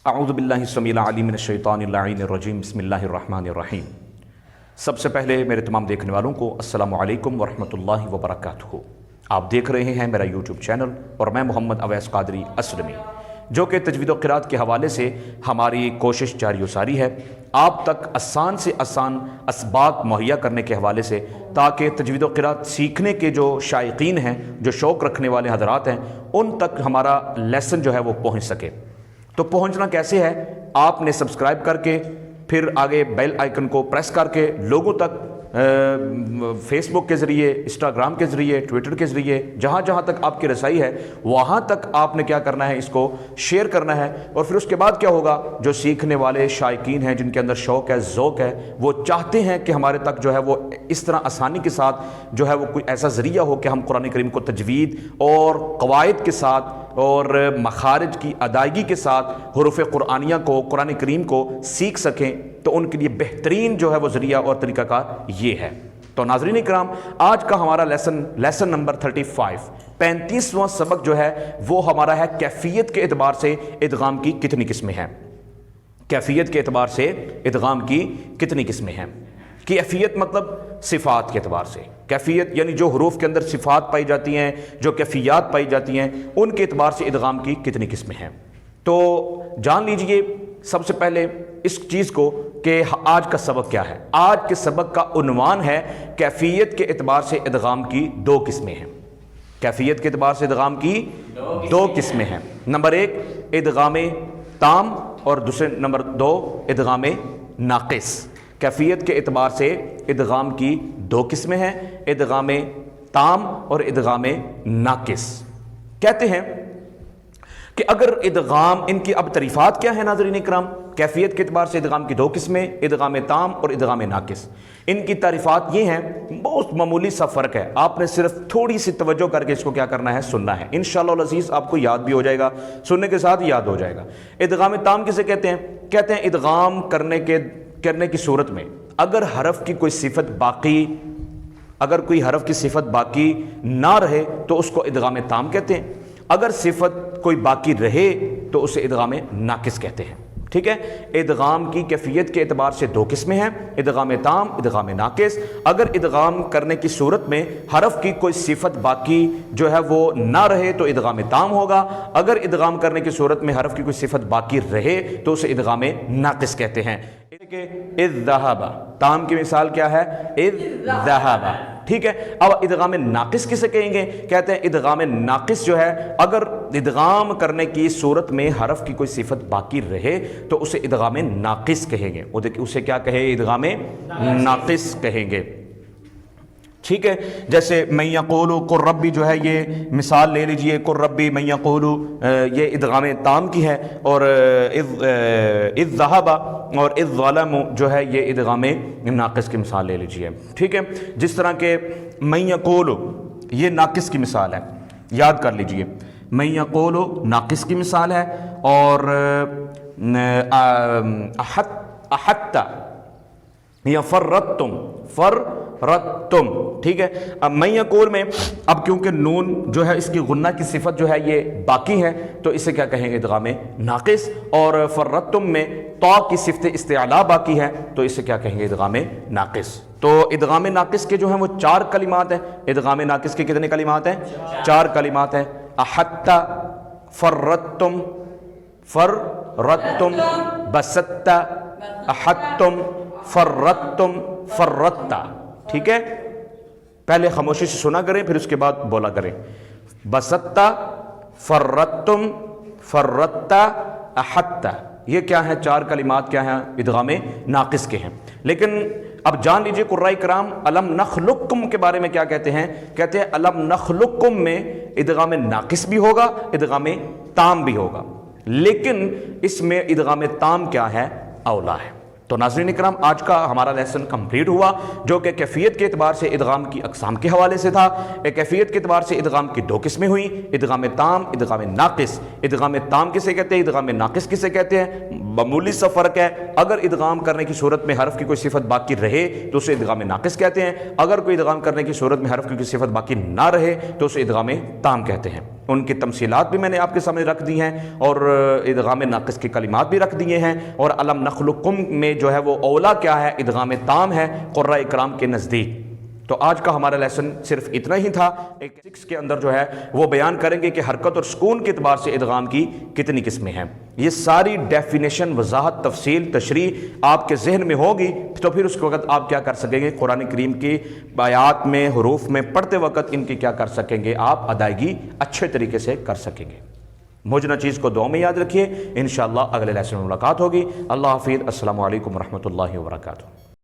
اعوذ باللہ السمیع العلیم من الشیطان اللعین الرجیم بسم اللہ الرحمن الرحیم۔ سب سے پہلے میرے تمام دیکھنے والوں کو السلام علیکم ورحمۃ اللہ وبرکاتہ۔ آپ دیکھ رہے ہیں میرا یوٹیوب چینل اور میں محمد اویس قادری اسلمی، جو کہ تجوید و قرات کے حوالے سے ہماری کوشش جاری و ساری ہے آپ تک آسان سے آسان اسباق مہیا کرنے کے حوالے سے، تاکہ تجوید و قرات سیکھنے کے جو شائقین ہیں، جو شوق رکھنے والے حضرات ہیں، ان تک ہمارا لیسن جو ہے وہ پہنچ سکے۔ تو پہنچنا کیسے ہے؟ آپ نے سبسکرائب کر کے پھر آگے بیل آئیکن کو پریس کر کے لوگوں تک فیس بک کے ذریعے، انسٹاگرام کے ذریعے، ٹویٹر کے ذریعے، جہاں جہاں تک آپ کی رسائی ہے وہاں تک آپ نے کیا کرنا ہے، اس کو شیئر کرنا ہے۔ اور پھر اس کے بعد کیا ہوگا، جو سیکھنے والے شائقین ہیں، جن کے اندر شوق ہے، ذوق ہے، وہ چاہتے ہیں کہ ہمارے تک جو ہے وہ اس طرح آسانی کے ساتھ جو ہے وہ کوئی ایسا ذریعہ ہو کہ ہم قرآن کریم کو تجوید اور قواعد کے ساتھ اور مخارج کی ادائیگی کے ساتھ حروف قرآنیہ کو، قرآن کریم کو سیکھ سکیں، تو ان کے لیے بہترین جو ہے وہ ذریعہ اور طریقہ کار یہ ہے۔ تو ناظرین کرام، آج کا ہمارا لیسن نمبر 35واں سبق جو ہے وہ ہمارا ہے کیفیت کے اعتبار سے ادغام کی کتنی قسمیں ہیں۔ کیفیت کے اعتبار سے ادغام کی کتنی قسمیں ہیں۔ کیفیت مطلب صفات کے اعتبار سے، کیفیت یعنی جو حروف کے اندر صفات پائی جاتی ہیں، جو کیفیات پائی جاتی ہیں، ان کے اعتبار سے ادغام کی کتنی قسمیں ہیں۔ تو جان لیجئے سب سے پہلے اس چیز کو کہ آج کا سبق کیا ہے۔ آج کے سبق کا عنوان ہے کیفیت کے اعتبار سے ادغام کی دو قسمیں ہیں۔ کیفیت کے اعتبار سے ادغام کی دو قسمیں ہیں۔ نمبر 1 ادغام تام، اور دوسرے نمبر 2 ادغام ناقص۔ کیفیت کے اعتبار سے ادغام کی دو قسمیں ہیں، ادغام تام اور ادغام ناقص۔ کہتے ہیں کہ اگر ادغام، ان کی اب تعریفات کیا ہے ناظرین اکرام؟ کیفیت کے اعتبار سے ادغام کی دو قسمیں، ادغام تام اور ادغام ناقص۔ ان کی تعریفات یہ ہیں، بہت معمولی سا فرق ہے، آپ نے صرف تھوڑی سی توجہ کر کے اس کو کیا کرنا ہے، سننا ہے۔ انشاءاللہ العزیز آپ کو یاد بھی ہو جائے گا، سننے کے ساتھ یاد ہو جائے گا۔ ادغام تام کسے کہتے ہیں؟ کہتے ہیں ادغام کرنے کی صورت میں اگر حرف کی کوئی صفت باقی، اگر کوئی حرف کی صفت باقی نہ رہے تو اس کو ادغام تام کہتے ہیں، اگر صفت کوئی باقی رہے تو اسے ادغام ناقص کہتے ہیں۔ ٹھیک ہے، ادغام کی کیفیت کے اعتبار سے دو قسمیں ہیں، ادغام تام، ادغام ناقص۔ اگر ادغام کرنے کی صورت میں حرف کی کوئی صفت باقی جو ہے وہ نہ رہے تو ادغام تام ہوگا، اگر ادغام کرنے کی صورت میں حرف کی کوئی صفت باقی رہے تو اسے ادغام ناقص کہتے ہیں۔ اذ ذهب، تام کی مثال کیا ہے؟ اذ ذهب۔ ٹھیک ہے، اب ادغام ناقص کسے کہیں گے؟ کہتے ہیں ادغام ناقص جو ہے، اگر ادغام کرنے کی صورت میں حرف کی کوئی صفت باقی رہے تو اسے ادغام ناقص کہیں گے، اسے کیا کہے؟ ادغام ناقص کہیں گے۔ ٹھیک ہے، جیسے من یقول قل ربی جو ہے، یہ مثال لے لیجئے، قل ربی من یقول، یہ ادغام تام کی ہے، اور اذ ذهب اور اذ ظلم جو ہے یہ ادغام ناقص کی مثال لے لیجئے۔ ٹھیک ہے، جس طرح کہ من یقول یہ ناقص کی مثال ہے، یاد کر لیجئے، من یقول ناقص کی مثال ہے، اور احط یا فرتم، ٹھیک ہے۔ اب من یقول میں اب کیونکہ نون جو ہے اس کی غنہ کی صفت جو ہے یہ باقی ہے تو اسے کیا کہیں گے؟ ادغام ناقص۔ اور فرتم میں طا کی صفت استعلاء باقی ہے تو اسے کیا کہیں گے؟ ادغام ناقص۔ تو ادغام ناقص کے جو ہیں وہ 4 کلمات ہیں۔ ادغام ناقص کے کتنے کلمات ہیں؟ 4 کلمات ہیں۔ احط، فرتم، بسط، احطتم، فرتم، فرتا۔ ٹھیک ہے، پہلے خاموشی سے سنا کریں پھر اس کے بعد بولا کریں۔ بسطہ، فرتم، فرتا، احطہ، یہ کیا ہیں؟ 4 کلمات کیا ہیں؟ ادغام ناقص کے ہیں۔ لیکن اب جان لیجئے قراء کرام الم نخلقکم کے بارے میں کیا کہتے ہیں؟ کہتے ہیں الم نخلقکم میں ادغام ناقص بھی ہوگا، ادغام تام بھی ہوگا، لیکن اس میں ادغام تام کیا ہے؟ اولا ہے۔ تو ناظرین اکرام، آج کا ہمارا لیسن کمپلیٹ ہوا، جو کہ کیفیت کے اعتبار سے ادغام کی اقسام کے حوالے سے تھا۔ کیفیت کے اعتبار سے ادغام کی 2 قسمیں ہوئیں، ادغام تام، ادغام ناقص۔ ادغام تام کسے کہتے ہیں؟ ادغام ناقص کسے کہتے ہیں؟ معمولی سا فرق ہے، اگر ادغام کرنے کی صورت میں حرف کی کوئی صفت باقی رہے تو اسے ادغام ناقص کہتے ہیں، اگر کوئی ادغام کرنے کی صورت میں حرف کی کوئی صفت باقی نہ رہے تو اسے ادغام تام کہتے ہیں۔ ان کی تمثیلات بھی میں نے آپ کے سامنے رکھ دی ہیں، اور ادغام ناقص کے کلمات بھی رکھ دیے ہیں، اور علم نخلقکم میں جو ہے وہ اولا کیا ہے، ادغام تام ہے قراء اکرام کے نزدیک۔ تو آج کا ہمارا لیسن صرف اتنا ہی تھا۔ ایک 6 کے اندر جو ہے وہ بیان کریں گے کہ حرکت اور سکون کے اعتبار سے ادغام کی کتنی قسمیں ہیں۔ یہ ساری ڈیفینیشن، وضاحت، تفصیل، تشریح آپ کے ذہن میں ہوگی تو پھر اس وقت آپ کیا کر سکیں گے، قرآن کریم کی آیات میں، حروف میں پڑھتے وقت ان کی کیا کر سکیں گے، آپ ادائیگی اچھے طریقے سے کر سکیں گے۔ موجودہ چیز کو دعا میں یاد رکھیے، انشاءاللہ اگلے لیسن میں ملاقات ہوگی۔ اللہ حافظ، السلام علیکم ورحمۃ اللہ وبرکاتہ۔